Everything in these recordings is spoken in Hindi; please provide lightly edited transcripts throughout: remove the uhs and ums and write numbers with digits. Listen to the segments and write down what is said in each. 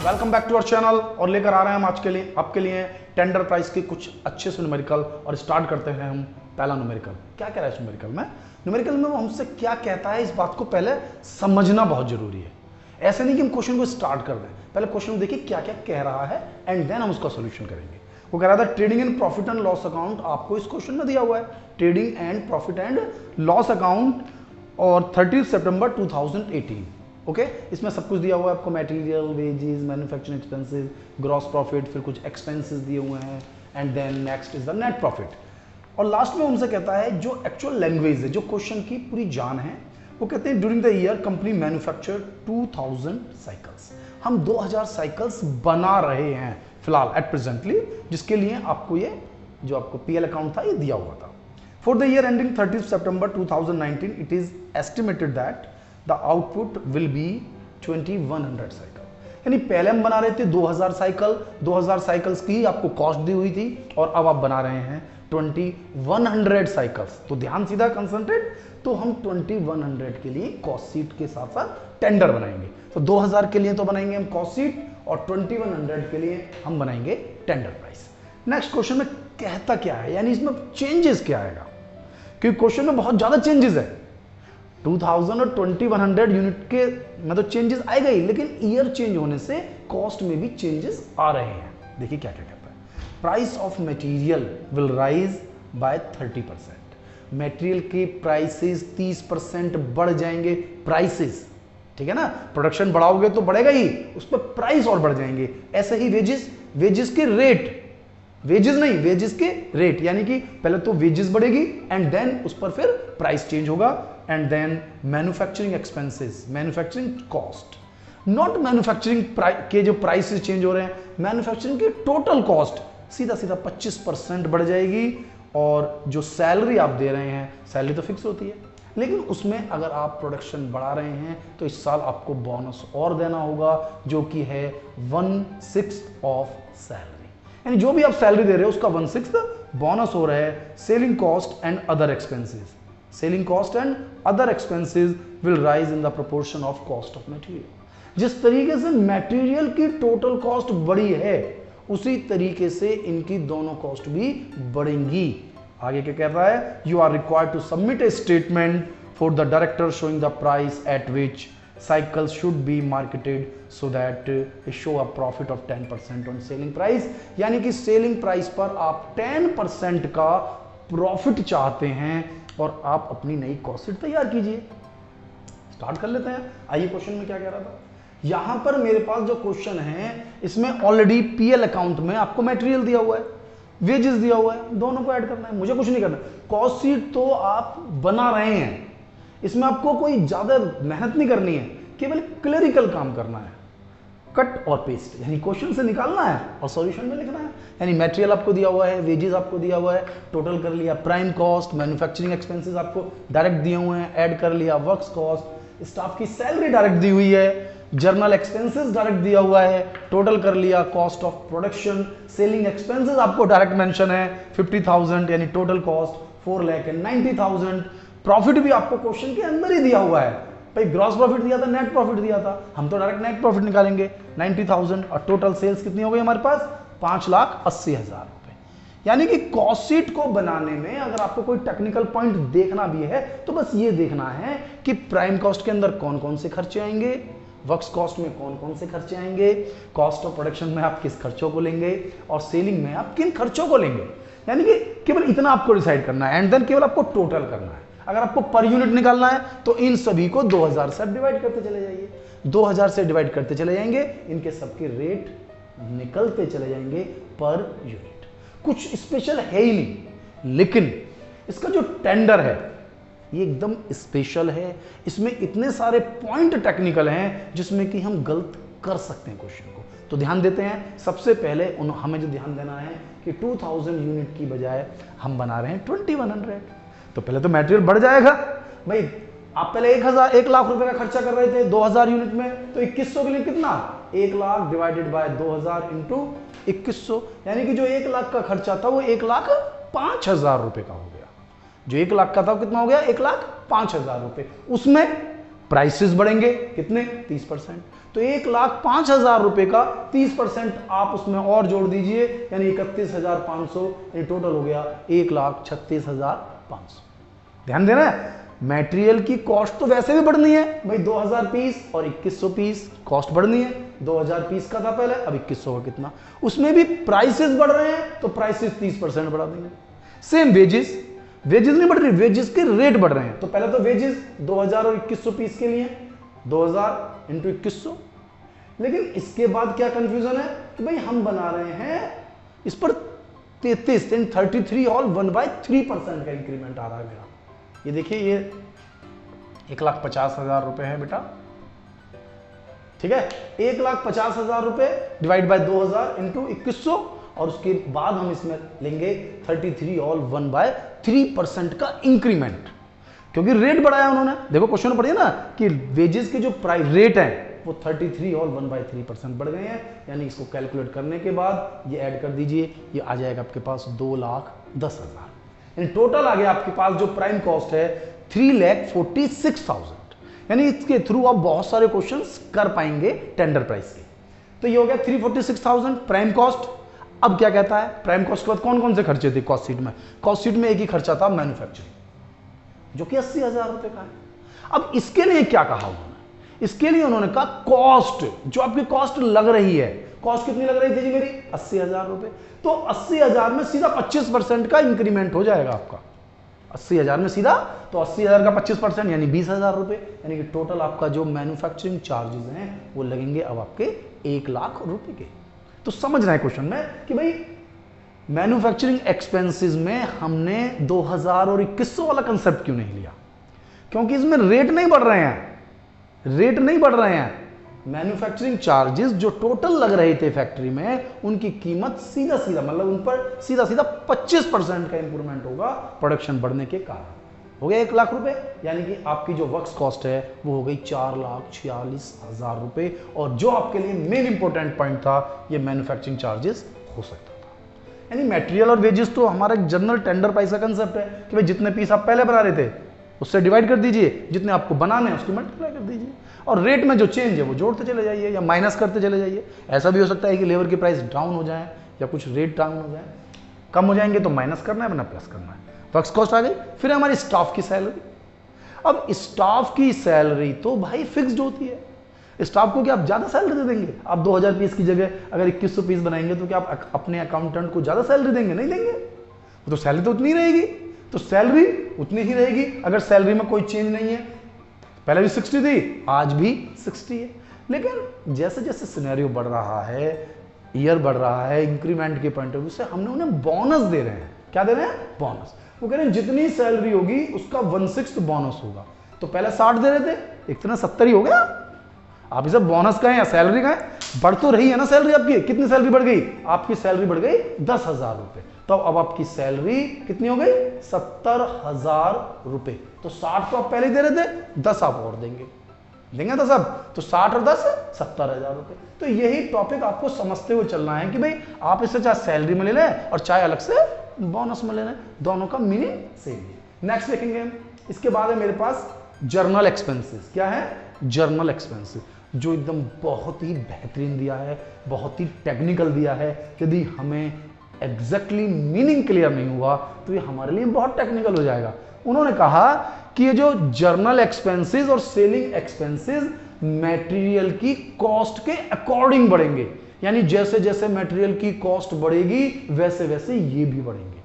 Welcome back to our channel और लेकर आ रहे हैं हम आज के लिए आपके लिए टेंडर प्राइस के कुछ अच्छे से न्यूमेरिकल। और स्टार्ट करते हैं हम पहला न्यूमेरिकल। क्या कह रहा है इस न्यूमेरिकल में वो हमसे क्या कहता है, इस बात को पहले समझना बहुत जरूरी है। ऐसे नहीं कि हम क्वेश्चन को स्टार्ट कर दें, पहले क्वेश्चन को देखिए क्या क्या कह रहा है एंड देन हम उसका सोल्यूशन करेंगे। वो कह रहा था trading and profit and loss account, आपको इस क्वेश्चन में दिया हुआ है trading and profit and loss account और 30 सितंबर 2018। ओके इसमें सब कुछ दिया हुआ है आपको, material, wages, manufacturing expenses, gross profit, फिर कुछ एक्सपेंसेस दिए हुए हैं and then next is the net profit. और लास्ट में उनसे कहता है जो एक्चुअल लैंग्वेज है, जो क्वेश्चन की पूरी जान है, वो कहते हैं during the year company manufacture 2000 cycles. हम 2000 साइकिल्स बना रहे हैं फिलहाल एट प्रेजेंटली, जिसके लिए आपको ये जो आपको पीएल अकाउंट था ये दिया हुआ था। For the year ending 30 September 2019 it is estimated that the output will be 2100 cycle. यानी पहले हम बना रहे थे 2000 साइकिल, 2000 साइकिल्स की आपको कॉस्ट दी हुई थी और अब आप बना रहे हैं 2100 साइकिल्स। तो ध्यान सीधा कंसंट्रेट, तो हम 2100 के लिए कॉस्ट शीट के साथ साथ टेंडर बनाएंगे। तो 2000 के लिए तो बनाएंगे हम कॉस्ट शीट और 2100 के लिए हम बनाएंगे टेंडर प्राइस। नेक्स्ट क्वेश्चन में कहता क्या है, यानी इसमें चेंजेस क्या आएगा, क्योंकि क्वेश्चन में बहुत ज्यादा चेंजेस है। 2000 और 2100 यूनिट के में तो चेंजेस आएगा ही, लेकिन ईयर चेंज होने से कॉस्ट में भी चेंजेस आ रहे हैं। देखिए क्या क्या कहता है, price of material will rise by 30%। Material के प्राइसेस 30% बढ़ जाएंगे। प्राइसेस, ठीक है ना, प्रोडक्शन बढ़ाओगे तो बढ़ेगा ही, उस पर प्राइस और बढ़ जाएंगे। ऐसे ही वेजेस के रेट, वेजेस नहीं, वेजेस के रेट, यानी कि पहले तो वेजेस बढ़ेगी एंड देन उस पर फिर प्राइस चेंज होगा। And then manufacturing expenses, manufacturing cost, not manufacturing के जो प्राइसेस चेंज हो रहे हैं, मैन्युफैक्चरिंग की टोटल कॉस्ट सीधा सीधा 25% बढ़ जाएगी। और जो सैलरी आप दे रहे हैं, सैलरी तो फिक्स होती है, लेकिन उसमें अगर आप प्रोडक्शन बढ़ा रहे हैं तो इस साल आपको बोनस और देना होगा, जो कि है 1/6 ऑफ सैलरी। यानी जो भी आप सैलरी दे रहे हो उसका 1/6 बोनस हो रहा है। Selling cost and other expenses, selling cost and other expenses will rise in the proportion of cost of material. जिस तरीके से मटेरियल की टोटल कॉस्ट बढ़ी है, उसी तरीके से इनकी दोनों कॉस्ट भी बढ़ेंगी। आगे क्या कह रहा है, you are required to submit a statement for the director showing the price at which cycle should be marketed so that show a profit of 10% on selling price. यानी कि सेलिंग प्राइस पर आप 10% का प्रॉफिट चाहते हैं और आप अपनी नई कॉस्ट शीट तैयार कीजिए। स्टार्ट कर लेते हैं। आइए क्वेश्चन में क्या कह रहा था। यहां पर मेरे पास जो क्वेश्चन है, इसमें ऑलरेडी पीएल अकाउंट में आपको मटेरियल दिया हुआ है, वेजेस दिया हुआ है, दोनों को ऐड करना है, मुझे कुछ नहीं करना। कॉस्ट शीट तो आप बना रहे हैं, इसमें आपको कोई ज्यादा मेहनत नहीं करनी है, केवल क्लरिकल काम करना है, कट और पेस्ट, यानी क्वेश्चन से निकालना है और सॉल्यूशन में लिखना है। यानी मटेरियल आपको दिया हुआ है, वेजेस आपको दिया हुआ है, टोटल कर लिया, प्राइम कॉस्ट, मैन्युफैक्चरिंग एक्सपेंसेस आपको डायरेक्ट दिए हुए हैं, ऐड कर लिया, वर्क्स कॉस्ट, स्टाफ की सैलरी डायरेक्ट दी हुई है, जर्नल एक्सपेंसेस डायरेक्ट दिया हुआ है, टोटल कर लिया, cost of production, selling expenses आपको डायरेक्ट मेंशन है 50,000, यानी टोटल कॉस्ट 4,90,000। प्रॉफिट भी आपको क्वेश्चन के अंदर ही दिया हुआ है, भाई ग्रॉस प्रॉफिट दिया था, नेट प्रॉफिट दिया था, हम तो डायरेक्ट नेट प्रॉफिट निकालेंगे 90,000। और टोटल सेल्स कितनी हो गई हमारे पास, 5,80,000 रुपए। यानी कि कॉस्ट शीट को बनाने में अगर आपको कोई टेक्निकल पॉइंट देखना भी है तो बस ये देखना है कि प्राइम कॉस्ट के अंदर कौन कौन से खर्चे आएंगे, वर्क्स कॉस्ट में कौन कौन से खर्चे आएंगे, कॉस्ट ऑफ प्रोडक्शन में आप किस खर्चों को लेंगे और सेलिंग में आप किन खर्चों को लेंगे। यानी कि केवल इतना आपको डिसाइड करना है एंड देन केवल आपको टोटल करना है। अगर आपको पर यूनिट निकालना है तो इन सभी को 2000 से डिवाइड करते चले जाइए, 2000 से डिवाइड करते चले जाएंगे, इनके सबके रेट निकलते चले जाएंगे पर यूनिट। कुछ स्पेशल है ही नहीं, लेकिन इसका जो टेंडर है ये एकदम स्पेशल है। इसमें इतने सारे पॉइंट टेक्निकल हैं जिसमें कि हम गलत कर सकते हैं क्वेश्चन को। तो ध्यान देते हैं। सबसे पहले हमें जो ध्यान देना है कि 2000 यूनिट की बजाय हम बना रहे हैं 2100। तो पहले तो मटेरियल बढ़ जाएगा भाई। आप पहले 1 लाख रुपए का खर्चा कर रहे थे 2000 यूनिट में, तो 2100 के लिए कितना, 1 लाख डिवाइडेड बाय 2000 इंटू 2100, यानी कि जो 1 लाख का खर्चा था वो 1,05,000 रुपए का हो गया। जो 1 लाख का था कितना हो गया, 1,05,000 रुपए। उसमें प्राइसेस बढ़ेंगे कितने 30%। तो 1,05,000 रुपए का 30% आप उसमें और जोड़ दीजिए, यानी 31,500, ये टोटल हो गया 1,36,500। ध्यान देना है, मटेरियल की कॉस्ट तो वैसे भी बढ़नी है भाई, 2000 पीस और 2100 पीस कॉस्ट बढ़नी है। 2000 पीस का था पहले, अब 2100 का कितना, उसमें भी प्राइसेस बढ़ रहे हैं तो प्राइसेस 30% बढ़ा देंगे। सेम वेजेस, वेजेस नहीं बढ़ रही, वेजेस के रेट बढ़ रहे हैं। तो पहले तो वेजेस 2000 और 2100 पीस के लिए 2000 इंटू 2100। लेकिन इसके बाद क्या कंफ्यूजन है कि भाई हम बना रहे हैं इस पर 33 ऑल 1/3% का इंक्रीमेंट आ रहा है मेरा। ये देखिए, ये 1,50,000 रुपए है बेटा, ठीक है। 1,50,000 रुपए डिवाइड बाय 2000 इंटू 2100, और उसके बाद हम इसमें लेंगे 33 ऑल 1/3% का इंक्रीमेंट, क्योंकि रेट बढ़ाया उन्होंने। देखो क्वेश्चन में पढ़िए ना कि वेजेस के जो प्राइस रेट है वो 33 ऑल 1/3% बढ़ गए हैं, यानी इसको कैलकुलेट करने के बाद ये ऐड कर दीजिए, ये आ जाएगा आपके पास 2,10,000। यानी टोटल आ गया आपके पास जो प्राइम कॉस्ट है 3,46,000। यानी इसके थ्रू आप बहुत सारे क्वेश्चंस कर पाएंगे टेंडर प्राइस के। तो ये हो गया 346,000 प्राइम कॉस्ट। अब क्या कहता है, प्राइम कॉस्ट के बाद कौन कौन से खर्चे थे कॉस्ट शीट में? कॉस्ट शीट में एक ही खर्चा था मैन्युफैक्चरिंग, जो कि 80,000 रुपए का है। अब इसके लिए क्या कहा उन्होंने? इसके लिए उन्होंने कहा कॉस्ट, जो आपकी कॉस्ट लग रही है, कॉस्ट कितनी लग रही थी जी मेरी? 80,000 रुपए। तो 80,000 में सीधा 25% का इंक्रीमेंट हो जाएगा आपका। 80,000 में सीधा, तो 80,000 का 25% यानी 20,000 रुपए, यानी कि टोटल आपका जो मैन्युफैक्चरिंग चार्जेस हैं वो लगेंगे अब आपके 1,00,000 रुपए के। तो समझ रहे हैं क्वेश्चन में कि भाई मैन्युफैक्चरिंग एक्सपेंसेस में हमने 2000 और 2100 वाला कंसेप्ट क्यों नहीं लिया? क्योंकि इसमें रेट नहीं बढ़ रहे हैं, रेट नहीं बढ़ रहे हैं। मैन्युफैक्चरिंग चार्जेस जो टोटल लग रहे थे फैक्ट्री में, उनकी कीमत सीधा सीधा, मतलब उन पर सीधा सीधा 25% का इंप्रूवमेंट होगा प्रोडक्शन बढ़ने के कारण। हो गया 1,00,000 रुपए, यानी कि आपकी जो वर्क्स कॉस्ट है वो हो गई 4,46,000 रुपए। और जो आपके लिए मेन इंपॉर्टेंट पॉइंट था, ये मैन्युफैक्चरिंग चार्जेस हो सकता था। यानी मटेरियल और वेजेस तो हमारा जनरल टेंडर प्राइस का कंसेप्ट है कि भाई जितने पीस आप पहले बना रहे थे उससे डिवाइड कर दीजिए, जितने आपको बनाने हैं उसको मल्टीप्लाई कर दीजिए, और रेट में जो चेंज है वो जोड़ते चले जाइए या माइनस करते चले जाइए। ऐसा भी हो सकता है कि लेबर की प्राइस डाउन हो जाए या कुछ रेट डाउन हो जाए, कम हो जाएंगे तो माइनस करना है वरना प्लस करना है। वर्क्स कॉस्ट आ गई। फिर हमारी स्टाफ की सैलरी। अब स्टाफ की सैलरी तो भाई फिक्स्ड होती है। स्टाफ को क्या आप ज्यादा सैलरी दे देंगे? आप 2000 पीस की जगह अगर 2100 पीस बनाएंगे तो क्या आप अपने अकाउंटेंट को ज्यादा सैलरी देंगे? नहीं देंगे। तो सैलरी तो उतनी रहेगी, तो सैलरी उतनी ही रहेगी। अगर सैलरी में कोई चेंज नहीं है, पहले भी 60 थी, आज भी 60 है। लेकिन जैसे जैसे सिनेरियो बढ़ रहा है, ईयर बढ़ रहा है, इंक्रीमेंट के पॉइंट ऑफ व्यू से हमने उन्हें बोनस दे रहे हैं। क्या दे रहे हैं? बोनस। वो कह रहे हैं जितनी सैलरी होगी उसका 1/6 बोनस होगा। तो पहले 60 दे रहे थे, एक तरह 70 ही हो गया। आप इसे बोनस कहें या सैलरी कहें, बढ़ तो रही है ना सैलरी आपकी। कितनी सैलरी बढ़ गई? आपकी सैलरी बढ़ गई 10,000 रुपए। तो अब आपकी सैलरी कितनी हो गई? 70,000 रुपए। तो 60 तो आप पहले ही दे रहे थे, 10 आप और देंगे, देंगे 10 अब। तो 60 और 10 70,000 रुपए। तो यही टॉपिक आपको समझते हुए चलना है कि भाई आप इसे चाहे सैलरी में ले लें और चाहे अलग से बोनस में ले लें, दोनों का मीनिंग सेम है। नेक्स्ट देखेंगे हम। इसके बाद है मेरे पास जर्नल एक्सपेंसेस। क्या है? जर्नल एक्सपेंसेस, जो एकदम बहुत ही बेहतरीन दिया है, बहुत ही टेक्निकल दिया है। यदि हमें एग्जैक्टली मीनिंग क्लियर नहीं हुआ तो ये हमारे लिए बहुत टेक्निकल हो जाएगा। उन्होंने कहा कि ये जो जर्नल एक्सपेंसेस और सेलिंग एक्सपेंसेस मटेरियल की कॉस्ट के अकॉर्डिंग बढ़ेंगे। यानी जैसे जैसे मटेरियल की कॉस्ट बढ़ेगी वैसे वैसे ये भी बढ़ेंगे।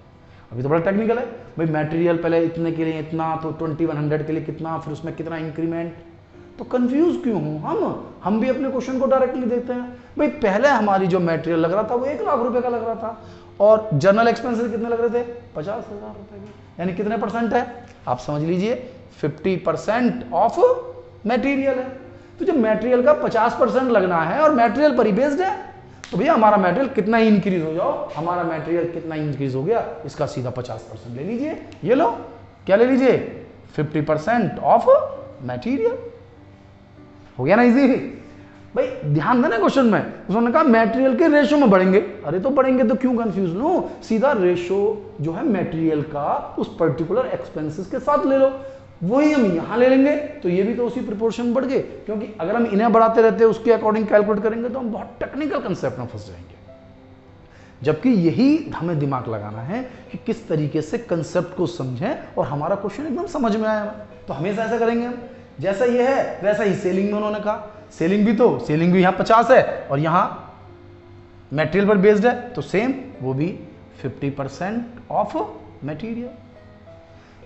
अभी तो बड़ा टेक्निकल है भाई, मटेरियल पहले इतने के लिए इतना, तो 2100 के लिए कितना, फिर उसमें कितना इंक्रीमेंट। तो कंफ्यूज क्यों हूं हम भी अपने क्वेश्चन को डायरेक्टली देते हैं। भाई पहले हमारी जो मटेरियल लग रहा था वो 1,00,000 रुपए का लग रहा था, और जर्नल एक्सपेंसेस कितने लग रहे थे? 50,000 रुपए के। यानी कितने परसेंट है आप समझ लीजिए, 50% ऑफ मटेरियल है। तो जब मटेरियल का 50% लगना है और मटेरियल पर ही बेस्ड है, तो भैया हमारा मटेरियल कितना ही इंक्रीज हो जाओ, हमारा मटेरियल कितना इंक्रीज हो गया, इसका सीधा 50% ले लीजिए। ये लो, क्या ले लीजिए? 50% ऑफ मटेरियल। हो गया ना इजी? भाई ध्यान देना क्वेश्चन में, उन्होंने कहा मटेरियल के रेशो में बढ़ेंगे। अरे तो बढ़ेंगे तो क्यों कंफ्यूज लो, सीधा रेशो जो है मटेरियल का उस पर्टिकुलर एक्सपेंसेस के साथ ले लो। वही हम यहां ले लेंगे तो ये भी तो उसी प्रोपोर्शन में बढ़ गए, क्योंकि अगर हम इन्हें बढ़ाते रहते हैं उसके अकॉर्डिंग कैलकुलेट करेंगे तो हम बहुत टेक्निकल कंसेप्ट में फंस जाएंगे। जबकि यही हमें दिमाग लगाना है कि किस तरीके से कंसेप्ट को समझें और हमारा क्वेश्चन एकदम समझ में आया। तो हमेशा ऐसा करेंगे हम, जैसा ये है वैसा ही सेलिंग में उन्होंने कहा, सेलिंग भी यहां 50 है और यहां मटेरियल पर बेस्ड है तो सेम वो भी 50% ऑफ मटेरियल।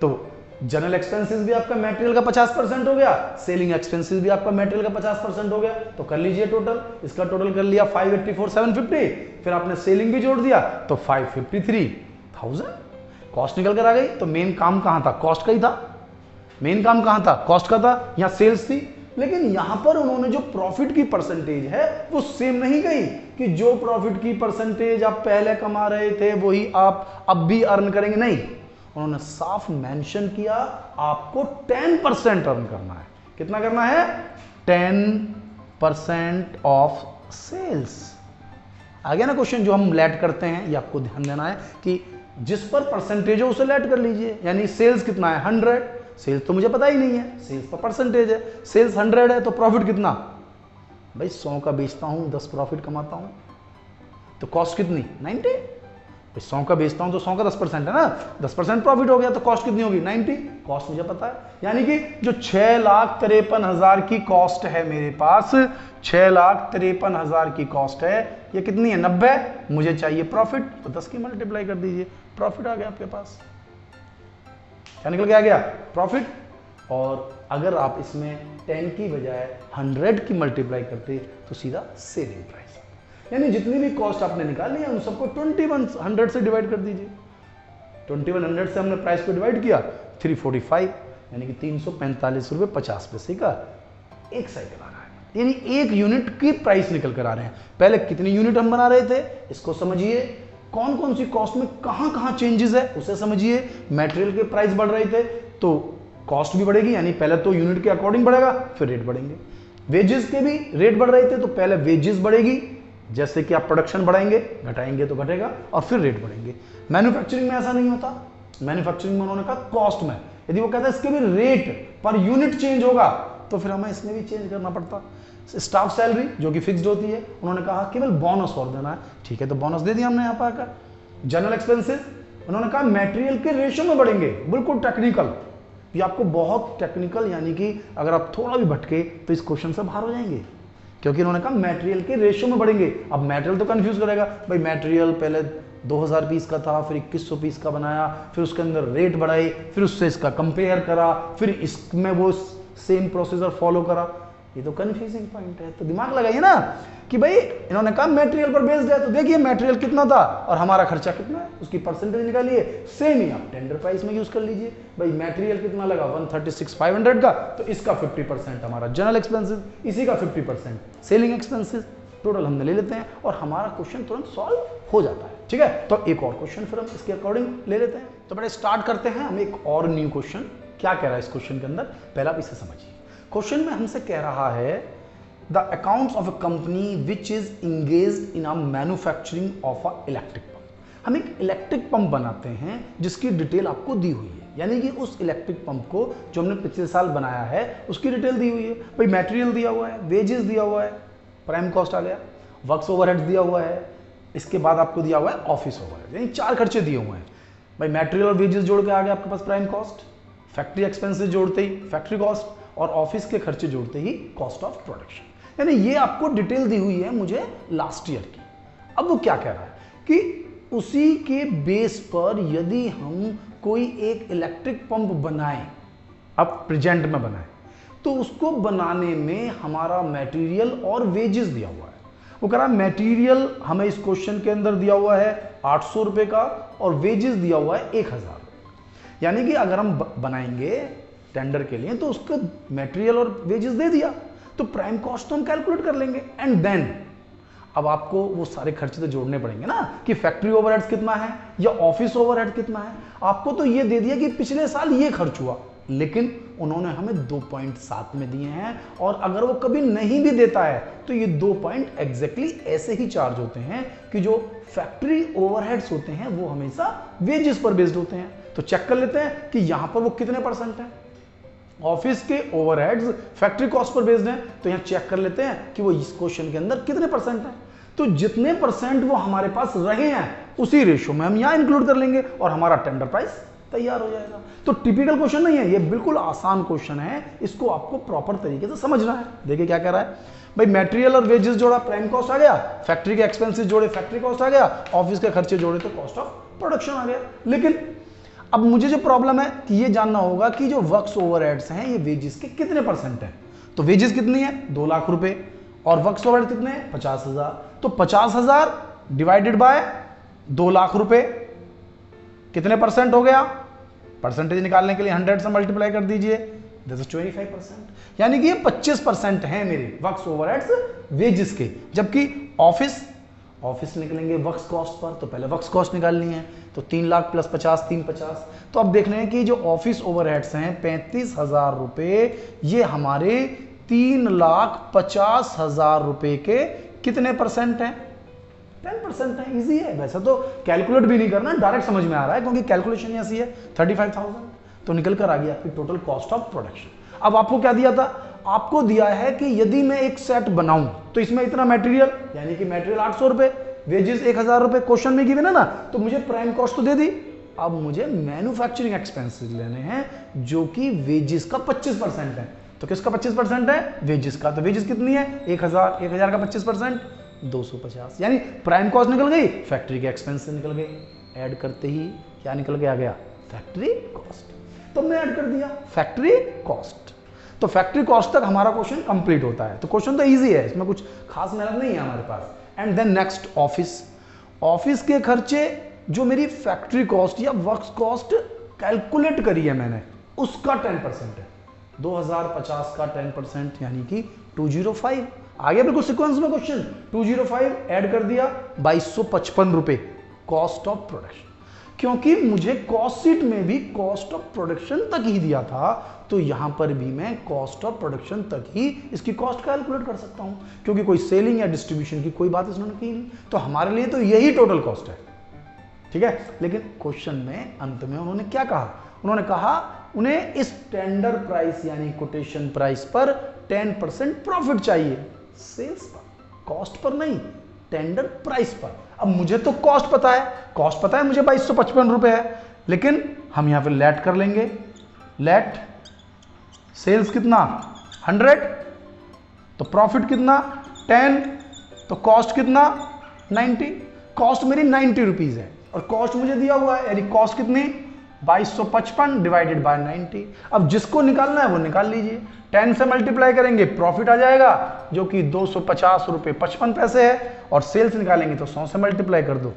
तो जनरल एक्सपेंसेस भी आपका मटेरियल का 50% हो गया, सेलिंग एक्सपेंसेस भी आपका मटेरियल का 50% हो गया। तो कर लीजिए टोटल, इसका टोटल कर लिया 584,750, फिर आपने सेलिंग भी जोड़ दिया तो 553,000 कॉस्ट निकल कर आ गई। तो मेन काम कहां था? कॉस्ट का ही था। मेन काम कहां था? कॉस्ट का था। यहां सेल्स थी, लेकिन यहां पर उन्होंने जो प्रॉफिट की परसेंटेज है वो सेम नहीं गई कि जो प्रॉफिट की परसेंटेज आप पहले कमा रहे थे वही आप अब भी अर्न करेंगे, नहीं। उन्होंने साफ मेंशन किया आपको 10% अर्न करना है। कितना करना है? 10% ऑफ सेल्स। आ गया ना क्वेश्चन जो हम लेट करते हैं, ये आपको ध्यान देना है कि जिस पर परसेंटेज है उसे लेट कर लीजिए। यानी सेल्स कितना है? 100। सेल्स तो मुझे पता ही नहीं है, सेल्स पर परसेंटेज है। सेल्स 100 है तो प्रॉफिट कितना? भाई 100 का बेचता हूं 10 प्रॉफिट कमाता हूं, तो कॉस्ट कितनी? 90। 100 का बेचता हूं तो 100 का 10% है ना, 10% प्रॉफिट हो गया तो कॉस्ट कितनी होगी? 90। कॉस्ट मुझे पता है, यानी कि जो 6,53,000 की कॉस्ट है मेरे पास, 6,53,000 की कॉस्ट है, ये कितनी है? 90। मुझे चाहिए प्रॉफिट, तो 10 की मल्टीप्लाई कर दीजिए, प्रॉफिट आ गया आपके पास। क्या निकल के आ गया? प्रॉफिट। और अगर आप इसमें 10 की बजाय 100 की मल्टीप्लाई करते तो सीधा सेलिंग प्राइस। यानी जितनी भी कॉस्ट आपने निकाली है उन सबको 2100 से डिवाइड कर दीजिए। 2100 से हमने प्राइस को डिवाइड किया 345, यानी कि 345 रुपये 50 पैसे का एक साइकिल आ रहा है। यानी एक यूनिट की प्राइस निकल कर आ रहे हैं। पहले कितनी यूनिट हम बना रहे थे इसको समझिए, कौन कौन सी कॉस्ट में कहां कहां चेंजेस है उसे समझिए। मटेरियल के प्राइस बढ़ रहे थे तो कॉस्ट भी बढ़ेगी, यानी पहले तो यूनिट के अकॉर्डिंग बढ़ेगा फिर रेट बढ़ेंगे। वेजेस के भी रेट बढ़ रहे थे तो पहले वेजेस बढ़ेगी, जैसे कि आप प्रोडक्शन बढ़ाएंगे घटाएंगे तो घटेगा और फिर रेट बढ़ेंगे। मैन्युफैक्चरिंग में ऐसा नहीं होता। मैन्युफैक्चरिंग में उन्होंने कहा कॉस्ट में, यदि वो कहता है इसके भी रेट पर यूनिट चेंज होगा तो फिर हमें इसमें भी चेंज करना पड़ता। स्टाफ सैलरी जो कि फिक्स्ड होती है, उन्होंने कहा केवल बोनस और देना है, ठीक है तो बोनस दे दिया हमने यहाँ पर आकर। जनरल एक्सपेंसेस उन्होंने कहा मटेरियल के रेशियो में बढ़ेंगे, बिल्कुल टेक्निकल। ये आपको बहुत टेक्निकल, यानी कि अगर आप थोड़ा भी भटके तो इस क्वेश्चन से बाहर हो जाएंगे, क्योंकि उन्होंने कहा मटेरियल के रेशियो में बढ़ेंगे। अब मटेरियल तो कंफ्यूज करेगा, भाई मटेरियल पहले 2000 पीस का था, फिर 2100 पीस का बनाया, फिर उसके अंदर रेट बढ़ाए, फिर उससे इसका कंपेयर करा, फिर इसमें वो सेम प्रोसीजर फॉलो करा। ये तो कंफ्यूजिंग पॉइंट है। तो दिमाग लगाइए ना कि भाई इन्होंने कहा मटेरियल पर बेस्ड है, तो देखिए मटेरियल कितना था और हमारा खर्चा कितना है, उसकी परसेंटेज निकालिए। सेम ही आप टेंडर प्राइस में यूज कर लीजिए। भाई मटेरियल कितना लगा? 136,500 का, तो इसका 50% हमारा जनरल एक्सपेंसेस, इसी का 50% सेलिंग एक्सपेंसेस, टोटल हमने ले लेते हैं और हमारा क्वेश्चन तुरंत सॉल्व हो जाता है। ठीक है, तो एक और क्वेश्चन फिर हम इसके अकॉर्डिंग ले लेते हैं। तो बड़े स्टार्ट करते हैं हम एक और न्यू क्वेश्चन। क्या कह रहा है इस क्वेश्चन के अंदर, पहला आप इसे समझिए। क्वेश्चन में हमसे कह रहा है the accounts of a company which is engaged in a manufacturing of a electric pump. हम एक इलेक्ट्रिक पंप बनाते हैं जिसकी डिटेल आपको दी हुई है, यानी कि उस इलेक्ट्रिक पंप को जो हमने पिछले साल बनाया है उसकी डिटेल दी हुई है। भाई मटेरियल दिया हुआ है, वेजेस दिया हुआ है, प्राइम कॉस्ट आ गया, वर्क्स ओवरहेड्स दिया हुआ है, इसके बाद आपको दिया हुआ है ऑफिस ओवरहेड, यानी 4 खर्चे दिए हुए हैं। भाई मटेरियल और वेजेस जोड़ के आ गया आपके पास प्राइम कॉस्ट, फैक्ट्री एक्सपेंसेस जोड़ते ही फैक्ट्री कॉस्ट, और ऑफिस के खर्चे जोड़ते ही कॉस्ट ऑफ प्रोडक्शन। यानी ये आपको डिटेल दी हुई है मुझे लास्ट ईयर की। अब वो क्या कह रहा है कि उसी के बेस पर यदि हम कोई एक इलेक्ट्रिक पंप बनाएं, अब प्रेजेंट में बनाएं, तो उसको बनाने में हमारा मटेरियल और वेजेस दिया हुआ है। वो कह रहा है मटेरियल हमें इस क्वेश्चन के अंदर दिया हुआ है 800 रुपए का और वेजेस दिया हुआ है 1000। यानी कि अगर हम बनाएंगे टेंडर के लिए तो उसका मटेरियल और वेजेस दे दिया तो प्राइम कॉस्ट तो हम कैलकुलेट कर लेंगे। एंड देन अब आपको वो सारे खर्चे तो जोड़ने पड़ेंगे ना कि फैक्ट्री ओवरहेड्स कितना है या ऑफिस ओवरहेड कितना है। आपको तो ये दे दिया कि पिछले साल ये खर्च हुआ, लेकिन उन्होंने हमें 2.7 में दिए हैं, और अगर वो कभी नहीं भी देता है तो ये 2 पॉइंट एग्जैक्टली ऐसे ही चार्ज होते हैं कि जो फैक्ट्री ओवरहेड्स होते हैं वो हमेशा वेजेस पर बेस्ड होते हैं। तो चेक कर लेते हैं कि यहां पर वो कितने परसेंट है। ऑफिस के overheads factory cost per based हैं, तो यहां चेक कर लेते हैं कि वो इस क्वेश्चन के अंदर कितने परसेंट हैं। तो जितने परसेंट वो हमारे पास रहे हैं उसी रेशियो में हम यहां इंक्लूड कर लेंगे और हमारा टेंडर प्राइस तैयार हो जाएगा। तो टिपिकल क्वेश्चन नहीं है, ये बिल्कुल आसान क्वेश्चन है, इसको आपको प्रॉपर तरीके से समझना है। देखिए क्या कह रहा है भाई, मटेरियल और वेजेस जोड़ा प्राइम कॉस्ट आ गया, फैक्ट्री के एक्सपेंसेस जोड़े फैक्ट्री कॉस्ट आ गया, ऑफिस के खर्चे जोड़े तो कॉस्ट ऑफ प्रोडक्शन आ गया। लेकिन अब मुझे जो प्रॉब्लम है कि ये जानना होगा कि जो वर्क्स ओवरहेड्स हैं ये वेजेस के कितने परसेंट हैं। तो वेजेस कितनी है 2 लाख रुपए और वर्क्स ओवरहेड कितने हैं 50,000। तो 50,000 डिवाइडेड बाय 2 लाख रुपए कितने परसेंट हो गया, परसेंटेज निकालने के लिए 100 से मल्टीप्लाई कर दीजिए, दिस इज 25%। यानी कि ये 25% है मेरे वर्क्स ओवरहेड्स वेजेस के। जबकि ऑफिस निकलेंगे वर्क्स कॉस्ट पर, तो पहले वर्क्स कॉस्ट निकालनी है, तो 3 लाख प्लस 50 350। तो अब देख रहे हैं कि जो ऑफिस ओवरहेड्स हैं 35,000 रुपए, ये हमारे 3,50,000 रुपए के कितने परसेंट हैं 10% है। इजी है, वैसे तो कैलकुलेट भी नहीं करना, डायरेक्ट समझ में आ रहा है क्योंकि कैलकुलेशन ऐसी है। 35,000 तो निकल कर आ गया आपकी टोटल कॉस्ट ऑफ प्रोडक्शन। अब आपको क्या दिया था, आपको दिया है कि यदि मैं एक सेट बनाऊं तो इसमें इतना मटेरियल, यानी कि मटेरियल 800 रुपए, वेजेस 1,000 रुपए क्वेश्चन में गिवन है ना, तो मुझे प्राइम कॉस्ट तो दे दी। अब मुझे मैन्युफैक्चरिंग एक्सपेंसेस लेने हैं जो कि वेजेस का 25% है। तो किसका 25% है, वेजेस का। तो वेजेस कितनी है 1,000 का 25% 250, यानी प्राइम कॉस्ट निकल गई, फैक्ट्री के एक्सपेंस निकल गए। ऐड करते ही क्या निकल के आ गया, फैक्ट्री कॉस्ट। तो हमने ऐड कर दिया फैक्ट्री कॉस्ट। तो फैक्ट्री कॉस्ट तक हमारा क्वेश्चन कंप्लीट होता है। तो क्वेश्चन तो इजी है, इसमें कुछ खास मेहनत नहीं है हमारे पास। एंड देन नेक्स्ट ऑफिस के खर्चे, जो मेरी फैक्ट्री कॉस्ट या वर्क्स कॉस्ट कैलकुलेट करी है मैंने, उसका 10% है। 2050 का 10% यानी कि 205 आ गया बिल्कुल सीक्वेंस में क्वेश्चन। 205 ऐड कर दिया 2255 रुपए कॉस्ट ऑफ प्रोडक्शन। क्योंकि मुझे कॉस्ट शीट में भी कॉस्ट ऑफ प्रोडक्शन तक ही दिया था, तो यहां पर भी मैं कॉस्ट ऑफ प्रोडक्शन तक ही इसकी कॉस्ट कैलकुलेट कर सकता हूं, क्योंकि कोई सेलिंग या डिस्ट्रीब्यूशन की कोई बात इसने की नहीं। तो हमारे लिए तो यही टोटल कॉस्ट है, ठीक है। लेकिन क्वेश्चन में अंत में उन्होंने क्या कहा, उन्होंने कहा उन्हें इस टेंडर प्राइस यानी कोटेशन प्राइस पर 10% प्रॉफिट चाहिए, सेल्स पर, कॉस्ट पर नहीं, टेंडर प्राइस पर। अब मुझे तो कॉस्ट पता है मुझे 2255 रुपए है, लेकिन हम यहां पे लेट कर लेंगे। लेट सेल्स कितना 100, तो प्रॉफिट कितना 10, तो कॉस्ट कितना 90। कॉस्ट मेरी 90 रुपीज है और कॉस्ट मुझे दिया हुआ है, यानी कॉस्ट कितनी 2255 डिवाइडेड बाय 90। अब जिसको निकालना है वो निकाल लीजिए। 10 से मल्टीप्लाई करेंगे प्रॉफिट आ जाएगा जो कि 250 रुपए 55 पैसे है, और सेल्स निकालेंगे तो 100 से मल्टीप्लाई कर दो,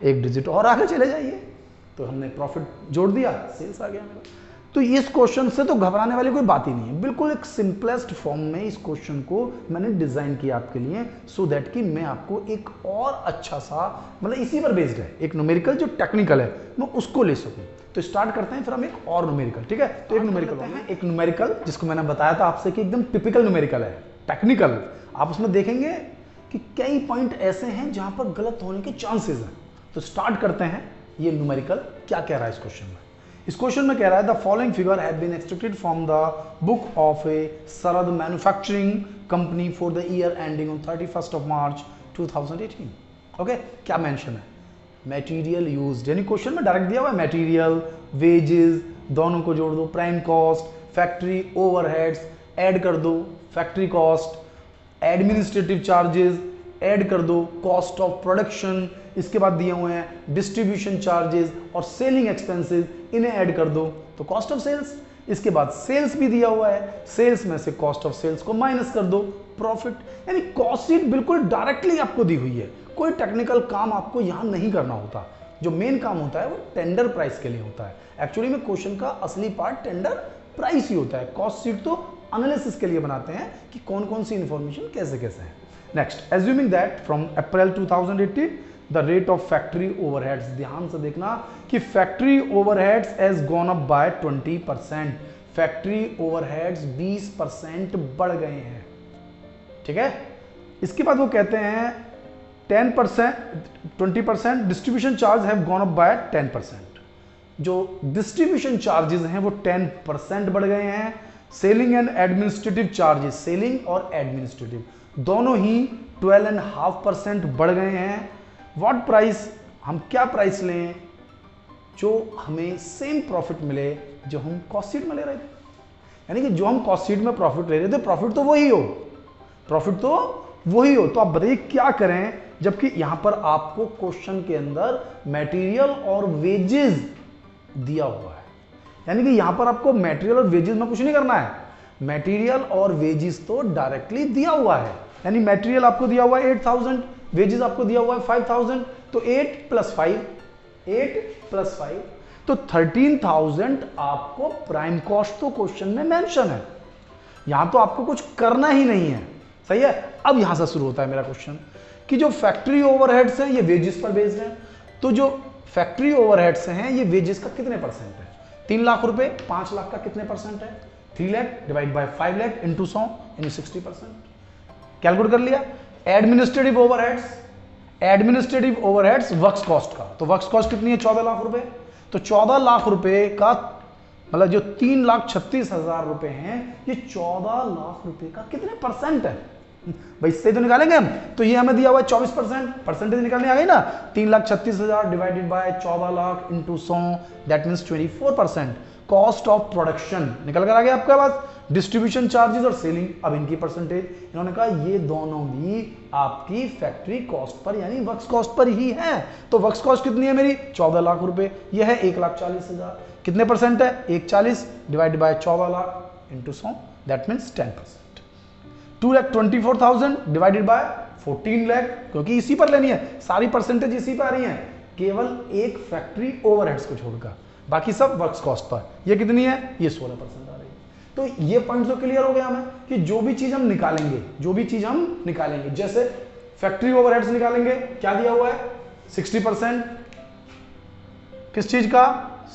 एक डिजिट और आगे चले जाइए। तो हमने प्रॉफिट जोड़ दिया, सेल्स आ गया मेरा। तो इस क्वेश्चन से तो घबराने वाली कोई बात ही नहीं है, बिल्कुल एक सिंपलेस्ट फॉर्म में इस क्वेश्चन को मैंने डिजाइन किया आपके लिए, सो दैट कि मैं आपको एक और अच्छा सा, मतलब इसी पर बेस्ड है, एक न्यूमेरिकल जो टेक्निकल है मैं उसको ले सकूं। तो स्टार्ट करते हैं, फिर हम एक और न्यूमेरिकल, ठीक है। तो एक न्यूमेरिकल जिसको मैंने बताया था आपसे कि एकदम टिपिकल न्यूमेरिकल है, टेक्निकल। आप उसमें देखेंगे कि कई पॉइंट ऐसे हैं जहां पर गलत होने के चांसेस हैं। तो स्टार्ट करते हैं, ये न्यूमेरिकल क्या कह रहा है इस क्वेश्चन में। इस क्वेश्चन में कह रहा है the following figure have been extracted from the book of a Sharad manufacturing company for the year ending on 31 of March 2018। Okay, क्या मेंशन है, मटेरियल यूज्ड, यानी क्वेश्चन में डायरेक्ट दिया हुआ है मटेरियल, वेजेस दोनों को जोड़ दो, prime cost, factory overheads add कर दो, factory cost, administrative charges add कर दो, कॉस्ट ऑफ प्रोडक्शन, इसके बाद दिए हुए हैं डिस्ट्रीब्यूशन चार्जेस और सेलिंग एक्सपेंसेस, इन्हें ऐड कर दो तो कॉस्ट ऑफ सेल्स। इसके बाद सेल्स भी दिया हुआ है, सेल्स में से कॉस्ट ऑफ सेल्स को माइनस कर दो, प्रॉफिट। यानी कॉस्ट शीट बिल्कुल डायरेक्टली आपको दी हुई है, कोई टेक्निकल काम आपको यहां नहीं करना होता। जो मेन काम होता है वो टेंडर प्राइस के लिए होता है। एक्चुअली में क्वेश्चन का असली पार्ट टेंडर प्राइस ही होता है, कॉस्ट शीट तो एनालिसिस के लिए बनाते हैं कि कौन कौन सी इंफॉर्मेशन कैसे कैसे है। Next, assuming that from April 2018 the rate of factory overheads, ध्यान से देखना कि factory overheads has gone up by 20%, factory overheads 20% बढ़ गए हैं, ठीक है। इसके बाद वो कहते हैं 10% 20% distribution charge have gone up by 10%। जो डिस्ट्रीब्यूशन चार्जेस हैं वो 10% बढ़ गए हैं। Selling and administrative charges, selling और एडमिनिस्ट्रेटिव दोनों ही 12.5% बढ़ गए हैं। व्हाट प्राइस, हम क्या प्राइस लें जो हमें सेम प्रॉफिट मिले जो हम कॉस्ट शीट में ले रहे थे, यानी कि जो हम कॉस्ट शीट में प्रॉफिट ले रहे थे प्रॉफिट तो वही हो, प्रॉफिट तो वही हो। तो आप बताइए क्या करें, जबकि यहां पर आपको क्वेश्चन के अंदर मटेरियल और वेजेस दिया हुआ है, यानी कि यहां पर आपको मटेरियल और वेजेस में कुछ नहीं करना है, मटेरियल और वेजेस तो डायरेक्टली दिया हुआ है। यानी मटेरियल आपको दिया हुआ है 8000, वेजेस आपको दिया हुआ है 5000, तो 8 + 5 तो 13000 आपको प्राइम कॉस्ट तो क्वेश्चन में मेंशन है, यहां तो आपको कुछ करना ही नहीं है। सही है। अब यहां से शुरू होता है मेरा क्वेश्चन कि जो फैक्ट्री ओवरहेड्स हैं ये वेजेस पर बेस्ड हैं, तो जो फैक्ट्री ओवरहेड्स हैं ये वेजेस का कितने परसेंट है? 3 लाख रुपए, 5 लाख का कितने परसेंट है? 3 lakh divide by 5 lakh into 100 यानी 60%। कैलकुलेट कर लिया। एडमिनिस्ट्रेटिव ओवरहेड्स वर्क्स कॉस्ट का, तो वर्क्स कॉस्ट कितनी है? 14 लाख रुपए। तो 14 लाख रुपए का मतलब जो 3,36,000 रुपए हैं ये 14 लाख रुपए का कितने परसेंट है भाई? इससे तो निकालेंगे हम, तो ये हमें दिया हुआ है 24%, परसेंटेज निकालने आ गई ना। 3,36,000 divided by 14 lakh into 100 that means 24%। Cost of production निकल कर आ गया आपके पास, डिस्ट्रीब्यूशन चार्जेस और सेलिंग। अब इनकी परसेंटेज इन्होंने कहा ये दोनों भी आपकी फैक्ट्री कॉस्ट पर यानी वर्क्स कॉस्ट पर ही है। तो वर्क्स कॉस्ट कितनी है मेरी? 14 लाख रुपए। यह है 1,40,000, कितने परसेंट है? 140 divide by 14 lakh into 100 that means 10%। 2,24,000 divided by 14 lakh, क्योंकि इसी पर लेनी है, सारी परसेंटेज इसी पर आ रही है, केवल एक फैक्ट्री ओवरहेड्स को छोड़कर, बाकी सब वर्क्स कॉस्ट पर। ये कितनी है? ये 16% आ रही है। तो ये पॉइंट तो क्लियर हो गया हमें कि जो भी चीज हम निकालेंगे, जैसे फैक्ट्री ओवरहेड्स निकालेंगे, क्या दिया हुआ है? 60%। किस चीज का?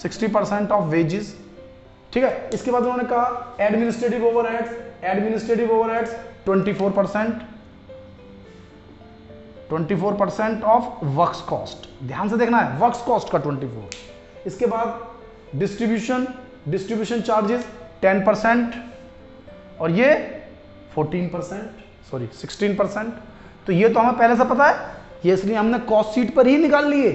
60% ऑफ वेजेस। ठीक है। इसके बाद उन्होंने कहा administrative overheads 24% of works cost. ध्यान से देखना है, वर्क्स कॉस्ट का 24। इसके बाद डिस्ट्रीब्यूशन चार्जेस 10% और ये 16%। तो ये तो हमें पहले से पता है, ये इसलिए हमने कॉस्ट शीट पर ही निकाल लिए,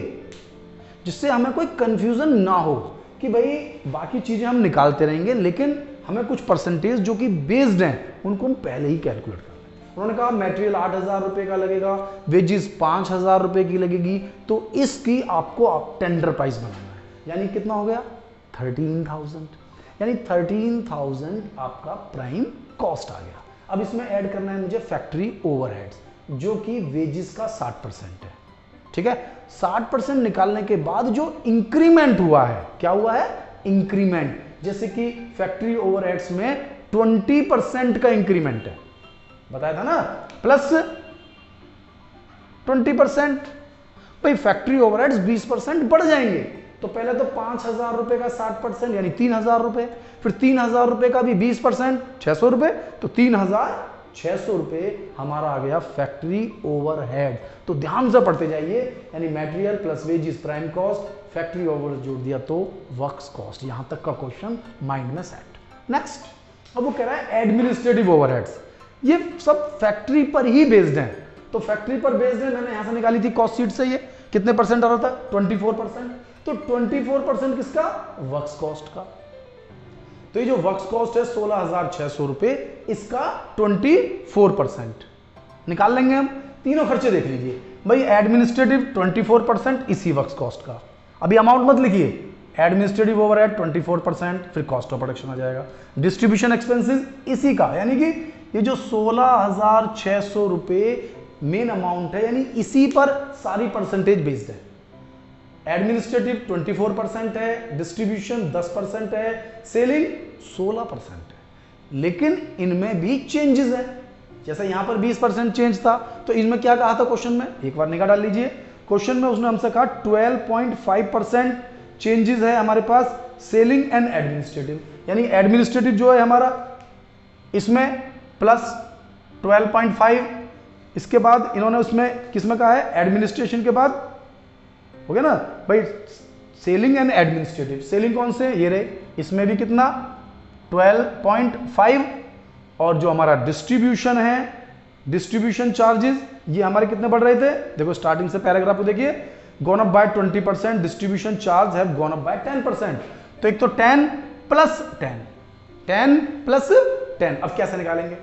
जिससे हमें कोई कंफ्यूजन ना हो कि भाई बाकी चीजें हम निकालते रहेंगे लेकिन हमें कुछ परसेंटेज जो कि बेस्ड हैं उनको हम पहले ही कैलकुलेट कर लें। उन्होंने कहा मटेरियल 8,000 रुपए का लगेगा, वेजेस 5,000 रुपए की लगेगी, तो इसकी आपको टेंडर प्राइस बनाना है, यानी कितना हो गया? 13,000, यानी 13,000 आपका प्राइम कॉस्ट आ गया। अब इसमें ऐड करना है मुझे फैक्ट्री ओवरहेड्स जो कि वेजेस का 60% है। ठीक है। 60% निकालने के बाद जो इंक्रीमेंट हुआ है, क्या हुआ है? इंक्रीमेंट, जैसे कि फैक्ट्री ओवरहेड्स में 20% का इंक्रीमेंट है, बताया था ना, प्लस 20%। भाई फैक्ट्री ओवरहेड्स 20% बढ़ जाएंगे, तो पहले तो 5,000 रुपए का 60% यानी 3,000 रुपए, फिर 3,000 रुपए का भी 20% 600 रुपए, तो 3,600 रुपए हमारा आ गया फैक्ट्री ओवरहेड। तो ध्यान से पढ़ते जाइए, यानी material plus wages prime cost, factory overhead जोड़ दिया तो वर्क्स कॉस्ट। यहां तक का क्वेश्चन माइंड में सेट। नेक्स्ट, अब वो कह रहा है एडमिनिस्ट्रेटिव ओवरहेड्स, ये सब फैक्ट्री पर ही बेस्ड हैं। तो फैक्ट्री पर बेस्ड है, मैंने यहां से निकाली थी कॉस्ट शीट से, ये कितने परसेंट आ रहा था? 24%। तो 24% किसका? वर्क्स कॉस्ट का। तो ये जो वर्क्स कॉस्ट है 16,600 रुपए, इसका 24% निकाल लेंगे हम। तीनों खर्चे देख लीजिए भाई, एडमिनिस्ट्रेटिव 24%, इसी वर्क्स कॉस्ट का। अभी अमाउंट मत लिखिए, एडमिनिस्ट्रेटिव ओवरहेड 24%, फिर कॉस्ट ऑफ प्रोडक्शन आ जाएगा। डिस्ट्रीब्यूशन एक्सपेंसेस इसी का, यानी कि ये जो 16,600 रुपए मेन अमाउंट है, यानी इसी पर सारी परसेंटेज बेस्ड है। एडमिनिस्ट्रेटिव 24% है, डिस्ट्रीब्यूशन 10% है, सेलिंग 16% है। लेकिन इनमें भी चेंजेस है, जैसे यहां पर 20% चेंज था, तो इनमें क्या कहा था क्वेश्चन में? एक बार निगाह डाल लीजिए। क्वेश्चन में उसने हमसे कहा 12.5% चेंजेस है हमारे पास सेलिंग एंड एडमिनिस्ट्रेटिव, यानी एडमिनिस्ट्रेटिव जो है हमारा इसमें प्लस 12.5, इसके बाद इन्होंने उसमें किसमें कहा है? एडमिनिस्ट्रेशन के बाद हो गया ना भाई, सेलिंग एंड एडमिनिस्ट्रेटिव। सेलिंग कौन से, ये रहे, इसमें भी कितना 12.5, और जो हमारा डिस्ट्रीब्यूशन है, डिस्ट्रीब्यूशन चार्जेस, ये हमारे कितने बढ़ रहे थे, देखो स्टार्टिंग से पैराग्राफ को देखिए, gone up by 20%, distribution charge have gone up by 10%। तो एक तो 10 प्लस 10, 10 प्लस 10, अब कैसे निकालेंगे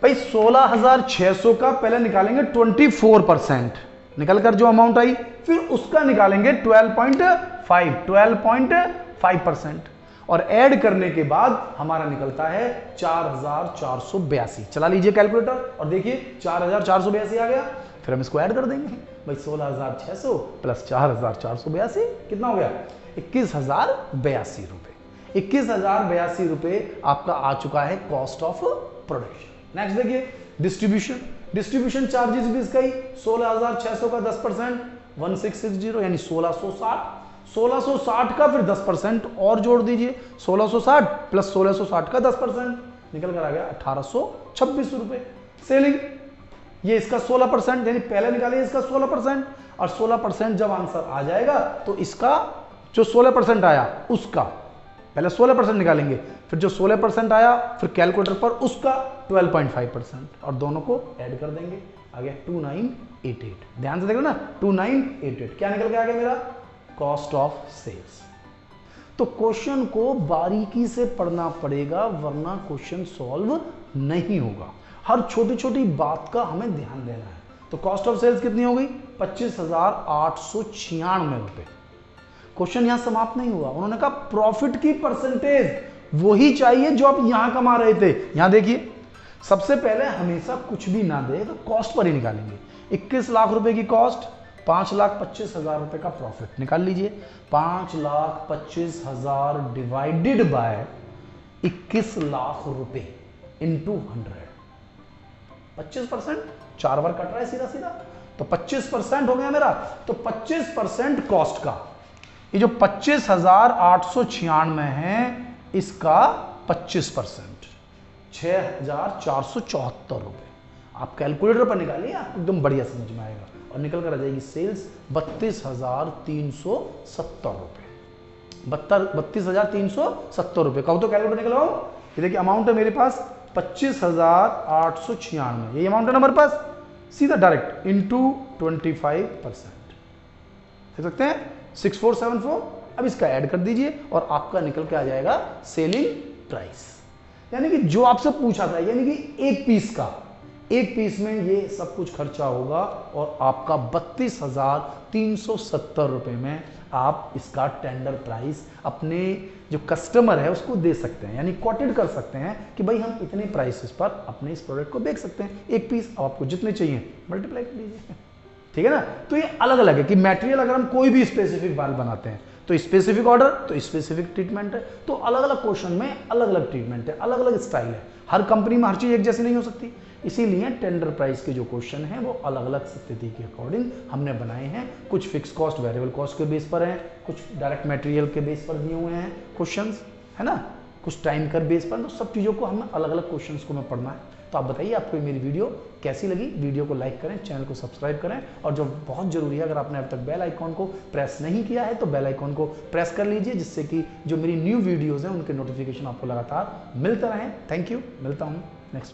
भाई, 16,600 का पहले निकालेंगे 24%, निकल कर जो अमाउंट आई फिर उसका निकालेंगे 12.5%, और ऐड करने के बाद हमारा निकलता है 4,482। चला लीजिए कैलकुलेटर और देखिए 4,482 आ गया, फिर हम इसको ऐड कर देंगे भाई, 16,600 प्लस 4,482 कितना हो गया, 21,082 रुपए। 21,082 रुपए आपका आ चुका है कॉस्ट ऑफ प्रोडक्शन। नेक्स्ट देखिए डिस्ट्रीब्यूशन, डिस्ट्रीब्यूशन चार्जेस भी इसका ही 16,600 का 10% 1660 यानी 1660 का फिर 10% और जोड़ दीजिए, 1660 प्लस 1660 का 10% निकल कर आ गया 1,826 रुपए। सेलिंग ये इसका 16% यानी पहले निकालिए इसका 16%, और 16% जब आंसर आ जाएगा तो इसका जो 16% आया उसका पहले 16% निकालेंगे, फिर जो 16% आया फिर कैलकुलेटर पर उसका 12.5%, और दोनों को ऐड कर देंगे, आ गया 2988। ध्यान से देखो ना 2988 क्या निकल के आ गया मेरा, कॉस्ट ऑफ सेल्स। तो क्वेश्चन को बारीकी से पढ़ना पड़ेगा वरना क्वेश्चन सॉल्व नहीं होगा, हर छोटी छोटी बात का हमें ध्यान देना है। तो कॉस्ट ऑफ सेल्स कितनी हो गई, 25,896 रुपए। क्वेश्चन यहां समाप्त नहीं हुआ, उन्होंने कहा प्रॉफिट की परसेंटेज वही चाहिए जो आप यहां कमा रहे थे। यहां देखिए सबसे पहले हमेशा कुछ भी ना दे तो कॉस्ट पर ही निकालेंगे। 21 लाख रुपए की कॉस्ट, 5,25,000 रुपए का प्रॉफिट निकाल लीजिए। 5,25,000 डिवाइडेड बाय 21 लाख रुपए इंटू 100, 25%, 4 बार कट रहा है सीधा सीधा, तो 25% हो गया मेरा। तो 25% कॉस्ट का, ये जो 25,896 है इसका 25%, 6,474 रुपए। आप कैलकुलेटर पर निकालिए, आपको एकदम बढ़िया समझ में आएगा, और निकल कर आ जाएगी सेल्स 32,370 रुपए। 32,370 रुपए कहो तो कैलकुलेटर निकलवाओ। ये देखिए अमाउंट है मेरे पास 25,896, यही अमाउंट है ना हमारे पास, सीधा डायरेक्ट इंटू 25%, देख सकते हैं 6474। अब इसका ऐड कर दीजिए और आपका निकल के आ जाएगा सेलिंग प्राइस, यानी कि जो आपसे पूछा था, यानी कि एक पीस में ये सब कुछ खर्चा होगा, और आपका 32,370 रुपए में आप इसका टेंडर प्राइस अपने जो कस्टमर है उसको दे सकते हैं, यानी कोटेड कर सकते हैं कि भाई हम इतने प्राइसेस पर अपने इस प्रोडक्ट को बेच सकते हैं। एक पीस अब आपको जितने चाहिए मल्टीप्लाई कर लीजिए, ठीक है ना। तो ये अलग अलग है कि मटेरियल अगर हम कोई भी स्पेसिफिक बाल बनाते हैं तो स्पेसिफिक ऑर्डर तो स्पेसिफिक ट्रीटमेंट है, तो अलग अलग क्वेश्चन में अलग अलग ट्रीटमेंट है, अलग अलग स्टाइल है। हर कंपनी में हर चीज एक जैसी नहीं हो सकती, इसीलिए टेंडर प्राइस के जो क्वेश्चन हैं वो अलग अलग स्थिति के अकॉर्डिंग हमने बनाए हैं। कुछ फिक्स कॉस्ट वेरिएबल कॉस्ट के बेस पर हैं, कुछ डायरेक्ट मटेरियल के बेस पर दिए हुए हैं क्वेश्चंस, है ना, कुछ टाइम कर बेस पर। तो सब चीज़ों को हमें अलग अलग क्वेश्चंस को हमें पढ़ना है। तो आप बताइए आपको मेरी वीडियो कैसी लगी। वीडियो को लाइक करें, चैनल को सब्सक्राइब करें, और जो बहुत जरूरी है अगर आपने अब तक बेल आइकॉन को प्रेस नहीं किया है तो बेल आइकॉन को प्रेस कर लीजिए, जिससे कि जो मेरी न्यू वीडियोज़ हैं उनके नोटिफिकेशन आपको लगातार मिलते रहें। थैंक यू, मिलता हूँ नेक्स्ट।